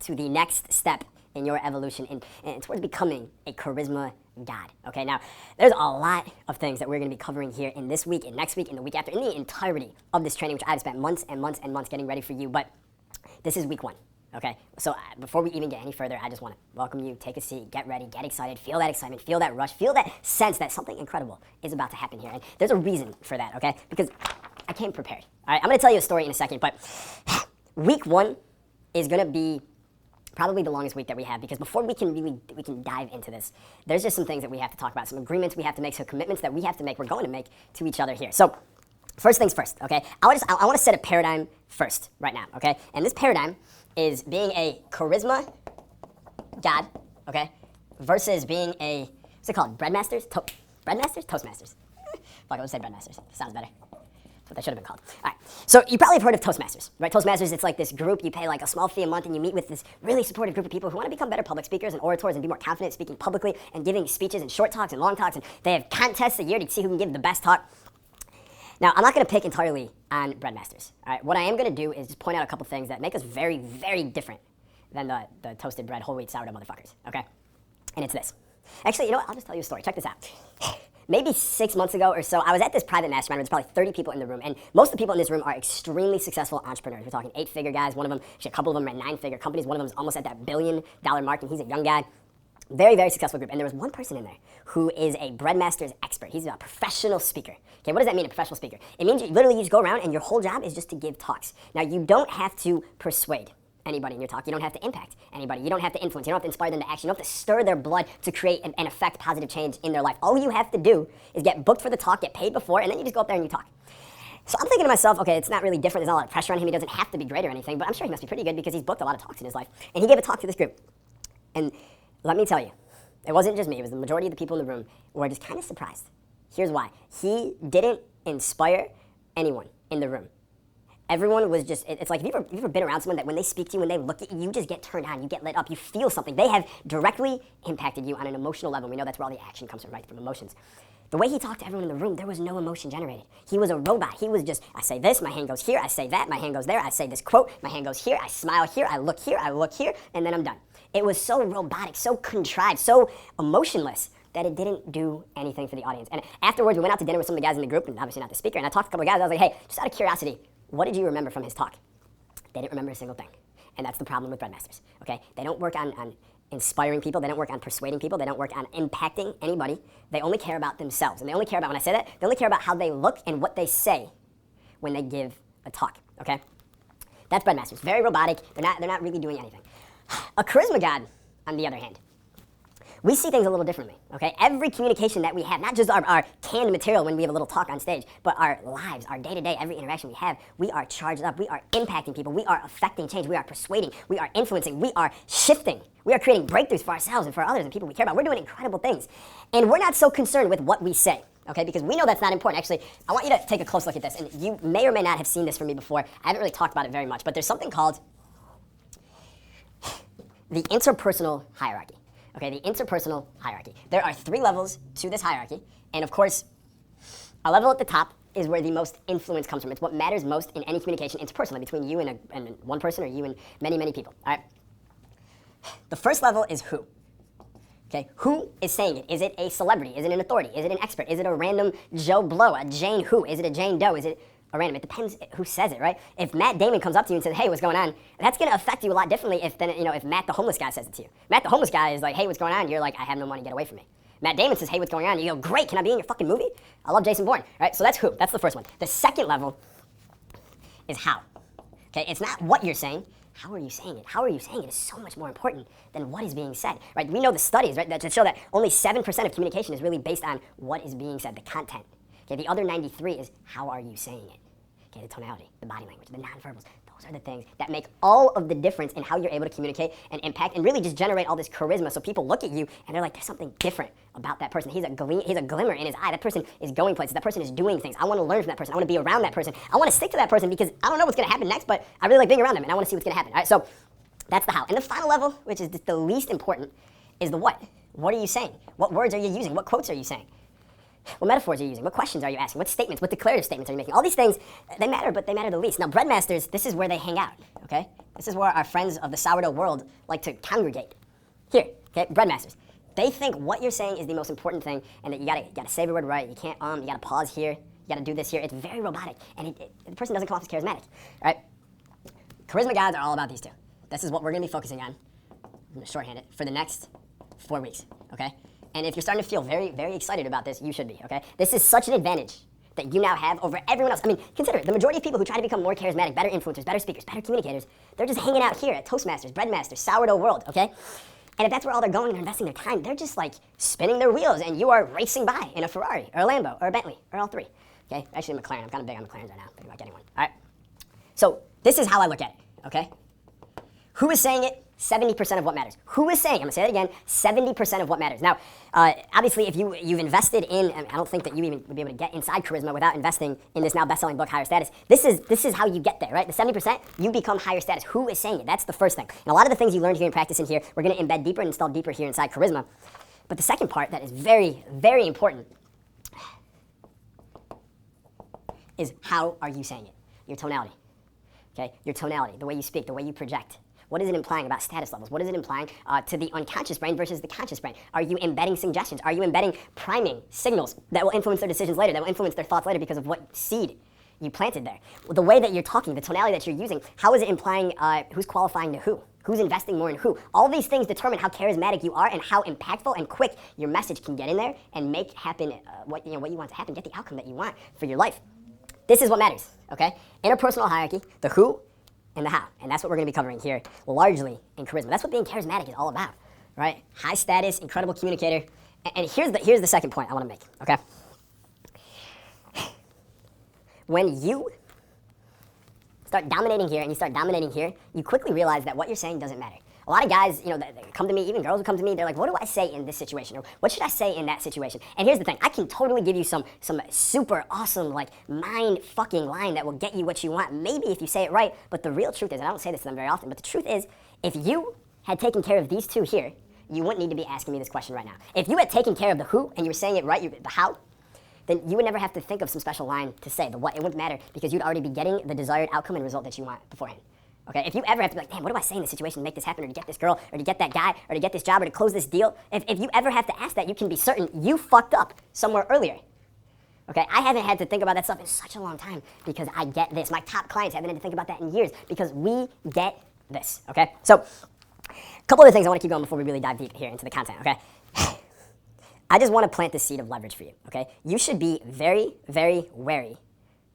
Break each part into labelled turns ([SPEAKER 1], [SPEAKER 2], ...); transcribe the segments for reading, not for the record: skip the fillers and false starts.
[SPEAKER 1] to the next step in your evolution and towards becoming a charisma god. Okay, now there's a lot of things that we're going to be covering here in this week, and next week, and the week after, in the entirety of this training, which I've spent months and months and months getting ready for you. But this is week one. Okay, so before we even get any further, I just want to welcome you, take a seat, get ready, get excited, feel that excitement, feel that rush, feel that sense that something incredible is about to happen here. And there's a reason for that, okay? Because I came prepared. All right, I'm going to tell you a story in a second, but week one is going to be probably the longest week that we have, because before we can dive into this, there's just some things that we have to talk about, some agreements we have to make, some commitments that we have to make, we're going to make to each other here. So first things first, okay? I want to set a paradigm first right now, okay? And this paradigm is being a charisma god, okay, versus being a, what's it called, breadmasters? Breadmasters? Toastmasters. Fuck, I'll just say breadmasters. Sounds better. That's what they should have been called. All right, so you probably have heard of Toastmasters, right? Toastmasters, it's like this group, you pay like a small fee a month and you meet with this really supportive group of people who want to become better public speakers and orators and be more confident speaking publicly and giving speeches and short talks and long talks, and they have contests a year to see who can give the best talk. Now, I'm not going to pick entirely on breadmasters. All right, what I am going to do is just point out a couple things that make us very, very different than the toasted bread, whole wheat sourdough motherfuckers, okay? And it's this. Actually, you know what? I'll just tell you a story. Check this out. Maybe 6 months ago or so, I was at this private mastermind where there's probably 30 people in the room, and most of the people in this room are extremely successful entrepreneurs. We're talking 8-figure guys. One of them, actually a couple of them ran 9-figure companies. One of them is almost at that $1 billion mark, and he's a young guy. Very, very successful group. And there was one person in there who is a breadmasters expert. He's a professional speaker. Okay, what does that mean, a professional speaker? It means you literally just go around and your whole job is just to give talks. Now, you don't have to persuade anybody in your talk. You don't have to impact anybody. You don't have to influence. You don't have to inspire them to action. You don't have to stir their blood to create and affect positive change in their life. All you have to do is get booked for the talk, get paid before, and then you just go up there and you talk. So I'm thinking to myself, okay, it's not really different. There's not a lot of pressure on him. He doesn't have to be great or anything, but I'm sure he must be pretty good because he's booked a lot of talks in his life. And he gave a talk to this group. And let me tell you, it wasn't just me. It was the majority of the people in the room were just kind of surprised. Here's why. He didn't inspire anyone in the room. Everyone was just, it's like, have you ever been around someone that when they speak to you, when they look at you, you just get turned on, you get lit up, you feel something. They have directly impacted you on an emotional level. We know that's where all the action comes from, right, from emotions. The way he talked to everyone in the room, there was no emotion generated. He was a robot. He was just, I say this, my hand goes here, I say that, my hand goes there, I say this quote, my hand goes here, I smile here, I look here, and then I'm done. It was so robotic, so contrived, so emotionless that it didn't do anything for the audience. And afterwards, we went out to dinner with some of the guys in the group, and obviously not the speaker, and I talked to a couple of guys. I was like, hey, just out of curiosity, what did you remember from his talk? They didn't remember a single thing. And that's the problem with breadmasters, okay? They don't work on inspiring people. They don't work on persuading people. They don't work on impacting anybody. They only care about themselves. And they only care about, when I say that, they only care about how they look and what they say when they give a talk, okay? That's breadmasters. Very robotic. They're not really doing anything. A charisma god, on the other hand, we see things a little differently, okay? Every communication that we have, not just our canned material when we have a little talk on stage, but our lives, our day-to-day, every interaction we have, we are charged up, we are impacting people, we are affecting change, we are persuading, we are influencing, we are shifting, we are creating breakthroughs for ourselves and for others and people we care about. We're doing incredible things. And we're not so concerned with what we say, okay? Because we know that's not important. Actually, I want you to take a close look at this, and you may or may not have seen this from me before. I haven't really talked about it very much, but there's something called the interpersonal hierarchy. Okay, the interpersonal hierarchy. There are 3 levels to this hierarchy, and of course, a level at the top is where the most influence comes from. It's what matters most in any communication interpersonally between you and one person or you and many, many people. All right. The first level is who. Okay, who is saying it? Is it a celebrity? Is it an authority? Is it an expert? Is it a random Joe Blow, a Jane who? Is it a Jane Doe? Is it a random? It depends who says it, right? If Matt Damon comes up to you and says, hey, what's going on? That's going to affect you a lot differently if Matt the homeless guy says it to you. Matt the homeless guy is like, hey, what's going on? You're like, I have no money, get away from me. Matt Damon says, hey, what's going on? You go, great, can I be in your fucking movie? I love Jason Bourne, right? So that's who. That's the first one. The second level is how. Okay, it's not what you're saying. How are you saying it? How are you saying it is so much more important than what is being said, right? We know the studies, right, that show that only 7% of communication is really based on what is being said, the content. Okay, the other 93 is how are you saying it? Okay, the tonality, the body language, the nonverbals. Those are the things that make all of the difference in how you're able to communicate and impact and really just generate all this charisma. So people look at you and they're like, there's something different about that person. He's a glimmer in his eye. That person is going places. That person is doing things. I want to learn from that person. I want to be around that person. I want to stick to that person because I don't know what's going to happen next, but I really like being around them and I want to see what's going to happen. All right, so that's the how. And the final level, which is the least important, is the what. What are you saying? What words are you using? What quotes are you saying? What metaphors are you using? What questions are you asking? What statements, what declarative statements are you making? All these things, they matter, but they matter the least. Now, breadmasters, this is where they hang out, okay? This is where our friends of the sourdough world like to congregate. Here, okay, breadmasters. They think what you're saying is the most important thing, and that you gotta say the word right. You can't you gotta pause here. You gotta do this here. It's very robotic, and the person doesn't come off as charismatic, all right? Charisma gods are all about these two. This is what we're gonna be focusing on. I'm gonna shorthand it for the next 4 weeks, okay? And if you're starting to feel very, very excited about this, you should be, okay? This is such an advantage that you now have over everyone else. I mean, consider it. The majority of people who try to become more charismatic, better influencers, better speakers, better communicators, they're just hanging out here at Toastmasters, Breadmasters, Sourdough World, okay? And if that's where all they're going and they're investing their time, they're just like spinning their wheels and you are racing by in a Ferrari or a Lambo or a Bentley or all three, okay? Actually, a McLaren. I'm kind of big on McLarens right now. Thinking about getting one. All right. So this is how I look at it, okay? Who is saying it? 70% of what matters. Who is saying, I'm gonna say that again, 70% of what matters. Now, obviously, if you've invested in, I don't think that you even would be able to get inside charisma without investing in this now best-selling book, Higher Status. This is how you get there, right? The 70%, you become higher status. Who is saying it? That's the first thing. And a lot of the things you learned here and practice in here, we're gonna embed deeper and install deeper here inside charisma. But the second part that is very, very important is how are you saying it? Your tonality, okay? Your tonality, the way you speak, the way you project. What is it implying about status levels? What is it implying to the unconscious brain versus the conscious brain? Are you embedding suggestions? Are you embedding priming signals that will influence their decisions later, that will influence their thoughts later because of what seed you planted there? The way that you're talking, the tonality that you're using, how is it implying who's qualifying to who? Who's investing more in who? All these things determine how charismatic you are and how impactful and quick your message can get in there and make happen what you want to happen, get the outcome that you want for your life. This is what matters, okay? Interpersonal hierarchy, the who, and the how. And that's what we're going to be covering here, largely in charisma. That's what being charismatic is all about, right? High status, incredible communicator. And here's the second point I want to make, okay? When you start dominating here and you start dominating here, you quickly realize that what you're saying doesn't matter. A lot of guys, they come to me, even girls who come to me, they're like, what do I say in this situation? Or what should I say in that situation? And here's the thing, I can totally give you some super awesome, like, mind-fucking line that will get you what you want, maybe if you say it right, but the real truth is, and I don't say this to them very often, but the truth is, if you had taken care of these two here, you wouldn't need to be asking me this question right now. If you had taken care of the who, and you were saying it right, the how, then you would never have to think of some special line to say. The what, it wouldn't matter, because you'd already be getting the desired outcome and result that you want beforehand. Okay, if you ever have to be like, damn, what do I say in this situation to make this happen, or to get this girl, or to get that guy, or to get this job, or to close this deal, if you ever have to ask that, you can be certain you fucked up somewhere earlier. Okay, I haven't had to think about that stuff in such a long time because I get this. My top clients haven't had to think about that in years because we get this, okay? So, a couple other things I want to keep going before we really dive deep here into the content, okay? I just want to plant the seed of leverage for you, okay? You should be very, very wary,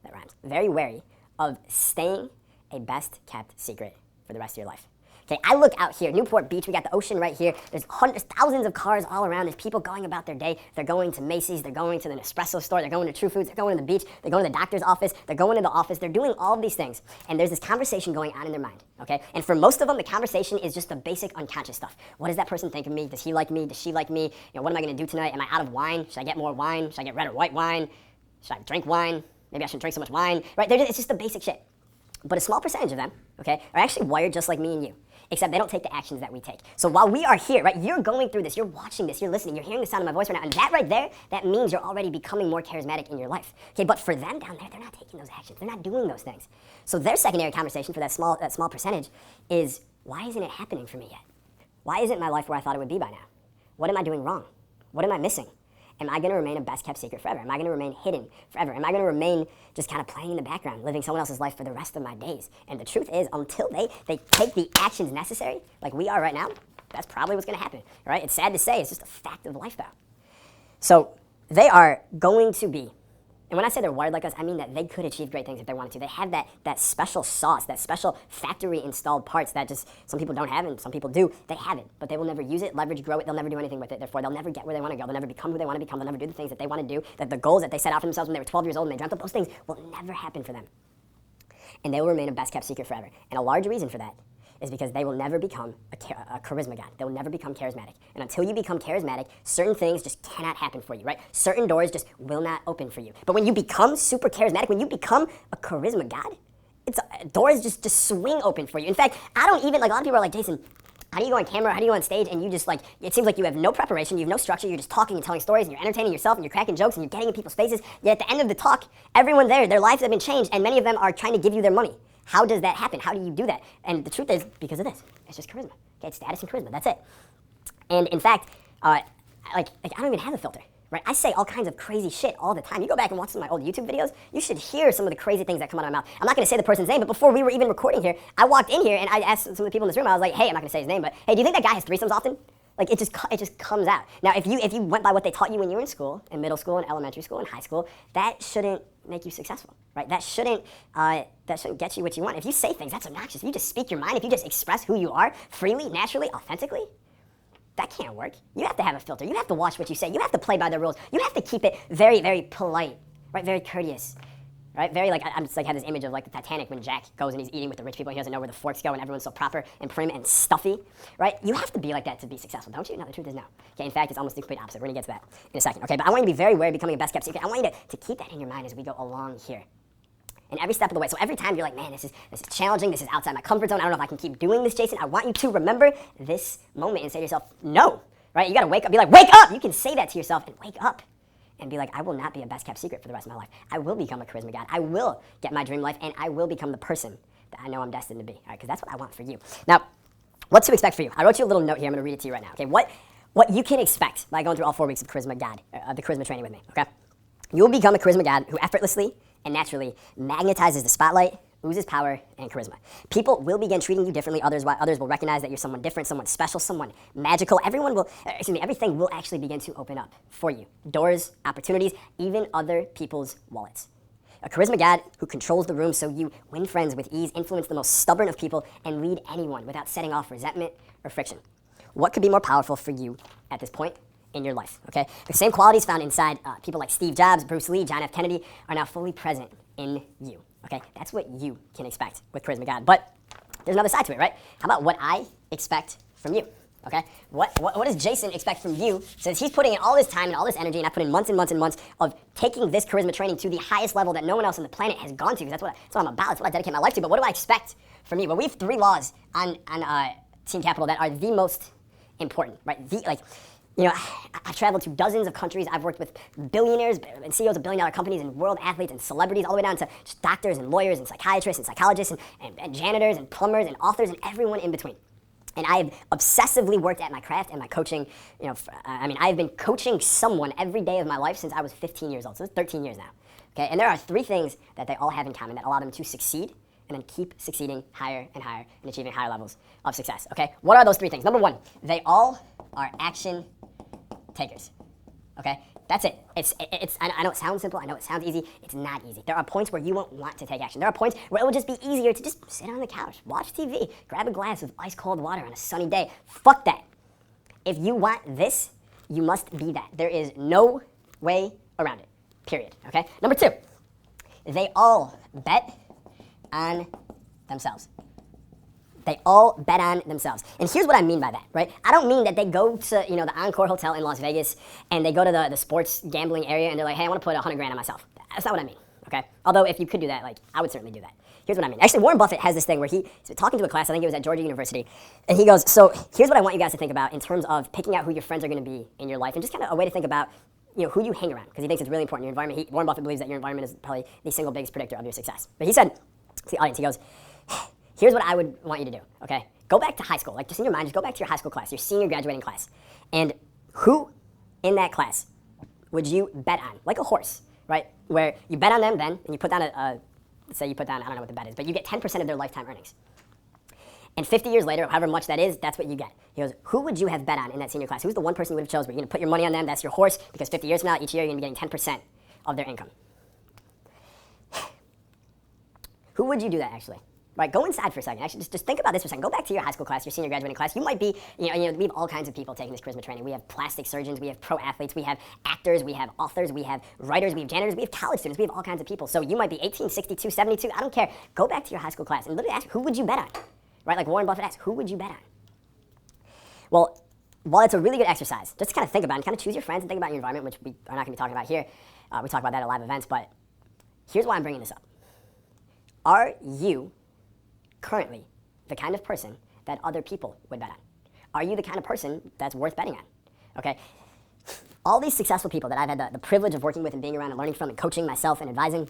[SPEAKER 1] that rhymes, very wary of staying a best-kept secret for the rest of your life. Okay, I look out here, Newport Beach, we got the ocean right here. There's hundreds, thousands of cars all around. There's people going about their day. They're going to Macy's, they're going to the Nespresso store, they're going to True Foods, they're going to the beach, they're going to the doctor's office, they're going to the office, they're doing all of these things. And there's this conversation going on in their mind, okay? And for most of them, the conversation is just the basic unconscious stuff. What does that person think of me? Does he like me? Does she like me? What am I gonna do tonight? Am I out of wine? Should I get more wine? Should I get red or white wine? Should I drink wine? Maybe I shouldn't drink so much wine, right? It's just the basic shit. But a small percentage of them, okay, are actually wired just like me and you, except they don't take the actions that we take. So while we are here, right, you're going through this, you're watching this, you're listening, you're hearing the sound of my voice right now, and that right there, that means you're already becoming more charismatic in your life. Okay, but for them down there, they're not taking those actions, they're not doing those things. So their secondary conversation for that small percentage is, why isn't it happening for me yet? Why isn't my life where I thought it would be by now? What am I doing wrong? What am I missing? Am I going to remain a best-kept secret forever? Am I going to remain hidden forever? Am I going to remain just kind of playing in the background, living someone else's life for the rest of my days? And the truth is, until they take the actions necessary, like we are right now, that's probably what's going to happen, right? It's sad to say, it's just a fact of life, though. So they are going to be, and when I say they're wired like us, I mean that they could achieve great things if they wanted to. They have that special sauce, that special factory installed parts that just some people don't have and some people do. They have it, but they will never use it, leverage, grow it. They'll never do anything with it. Therefore, they'll never get where they want to go. They'll never become who they want to become. They'll never do the things that they want to do. That the goals that they set out for themselves when they were 12 years old and they dreamt up, those things will never happen for them. And they will remain a best-kept secret forever. And a large reason for that is because they will never become a charisma god. They will never become charismatic. And until you become charismatic, certain things just cannot happen for you, right? Certain doors just will not open for you. But when you become super charismatic, when you become a charisma god, doors just swing open for you. In fact, I don't even, like, a lot of people are like, Jason, How do you go on camera? How do you go on stage and you just like, it seems like you have no preparation, you have no structure, you're just talking and telling stories and you're entertaining yourself and you're cracking jokes and you're getting in people's faces, yet at the end of the talk, everyone there, their lives have been changed and many of them are trying to give you their money. How does that happen? How do you do that? And the truth is, because of this. It's just charisma. Okay, it's status and charisma, that's it. And in fact, I don't even have a filter. Right? I say all kinds of crazy shit all the time. You go back and watch some of my old YouTube videos, you should hear some of the crazy things that come out of my mouth. I'm not going to say the person's name, but before we were even recording here, I walked in here and I asked some of the people in this room, I was like, hey, I'm not going to say his name, but hey, do you think that guy has threesomes often? Like, it just comes out. Now, if you went by what they taught you when you were in school, in middle school, in elementary school, in high school, that shouldn't make you successful, right? That shouldn't get you what you want. If you say things, that's obnoxious. If you just speak your mind, if you just express who you are freely, naturally, authentically, that can't work. You have to have a filter. You have to watch what you say. You have to play by the rules. You have to keep it very, very polite, right? Very courteous, right? Very like, I'm just like have this image of like the Titanic when Jack goes and he's eating with the rich people. He doesn't know where the forks go and everyone's so proper and prim and stuffy, right? You have to be like that to be successful, don't you? No, the truth is no. Okay, in fact, it's almost the complete opposite. We're gonna get to that in a second, okay? But I want you to be very aware of becoming a best kept secret. I want you to keep that in your mind as we go along here. And every step of the way. So every time you're like, man, this is challenging, this is outside my comfort zone, I don't know if I can keep doing this, Jason. I want you to remember this moment and say to yourself, no. Right? You gotta wake up, be like, wake up! You can say that to yourself and wake up and be like, I will not be a best kept secret for the rest of my life. I will become a charisma god. I will get my dream life and I will become the person that I know I'm destined to be. All right, because that's what I want for you. Now, what to expect for you? I wrote you a little note here. I'm gonna read it to you right now. Okay, what you can expect by going through all 4 weeks of charisma god, the charisma training with me. Okay, you will become a charisma god who effortlessly and naturally magnetizes the spotlight, oozes power and charisma. People will begin treating you differently. Others will recognize that you're someone different, someone special, someone magical. Everything will actually begin to open up for you. Doors, opportunities, even other people's wallets. A charisma god who controls the room so you win friends with ease, influence the most stubborn of people, and lead anyone without setting off resentment or friction. What could be more powerful for you at this point in your life, okay? The same qualities found inside people like Steve Jobs, Bruce Lee, John F. Kennedy are now fully present in you. Okay, that's what you can expect with Charisma God. But there's another side to it, right? How about what I expect from you? Okay, what does Jason expect from you? Since he's putting in all this time and all this energy, and I put in months and months and months of taking this charisma training to the highest level that no one else on the planet has gone to. Because that's what I'm about. That's what I dedicate my life to. But what do I expect from you? Well, we have 3 laws on Team Capital that are the most important, right? I've traveled to dozens of countries. I've worked with billionaires and CEOs of billion-dollar companies and world athletes and celebrities, all the way down to just doctors and lawyers and psychiatrists and psychologists and janitors and plumbers and authors and everyone in between. And I have obsessively worked at my craft and my coaching. I've been coaching someone every day of my life since I was 15 years old. So it's 13 years now. Okay, and there are 3 things that they all have in common that allow them to succeed and then keep succeeding higher and higher and achieving higher levels of success. Okay, what are those 3 things? Number 1, they all are action takers. Okay, that's it. I know it sounds simple. I know it sounds easy. It's not easy. There are points where you won't want to take action. There are points where it will just be easier to just sit on the couch, watch TV, grab a glass of ice cold water on a sunny day. Fuck that. If you want this, you must be that. There is no way around it. Period. Okay. Number 2, they all bet on themselves. They all bet on themselves. And here's what I mean by that, right? I don't mean that they go to, the Encore Hotel in Las Vegas and they go to the sports gambling area and they're like, hey, I want to put $100,000 on myself. That's not what I mean, okay? Although if you could do that, I would certainly do that. Here's what I mean. Actually, Warren Buffett has this thing where he's talking to a class, I think it was at Georgia University, and he goes, so here's what I want you guys to think about in terms of picking out who your friends are going to be in your life and just kind of a way to think about who you hang around, because he thinks it's really important. Your environment, Warren Buffett believes that your environment is probably the single biggest predictor of your success. But he said to the audience, he goes, here's what I would want you to do, okay? Go back to high school. Just in your mind, just go back to your high school class, your senior graduating class. And who in that class would you bet on? Like a horse, right? Where you bet on them then, and you put down let's say you put down, I don't know what the bet is, but you get 10% of their lifetime earnings. And 50 years later, however much that is, that's what you get. He goes, who would you have bet on in that senior class? Who's the one person you would have chosen? You're going to put your money on them, that's your horse, because 50 years from now, each year, you're going to be getting 10% of their income. Who would you do that, actually? Right, go inside for a second. Actually, just think about this for a second. Go back to your high school class, your senior graduating class. You might be, we have all kinds of people taking this charisma training. We have plastic surgeons, we have pro athletes, we have actors, we have authors, we have writers, we have janitors, we have college students, we have all kinds of people. So you might be 18, 62, 72, I don't care. Go back to your high school class and literally ask, who would you bet on? Right, like Warren Buffett asked, who would you bet on? Well, while it's a really good exercise, just to kind of think about it and kind of choose your friends and think about your environment, which we are not going to be talking about here. We talk about that at live events, but here's why I'm bringing this up. Are you currently the kind of person that other people would bet on? Are you the kind of person that's worth betting on? Okay? All these successful people that I've had the privilege of working with and being around and learning from and coaching myself and advising,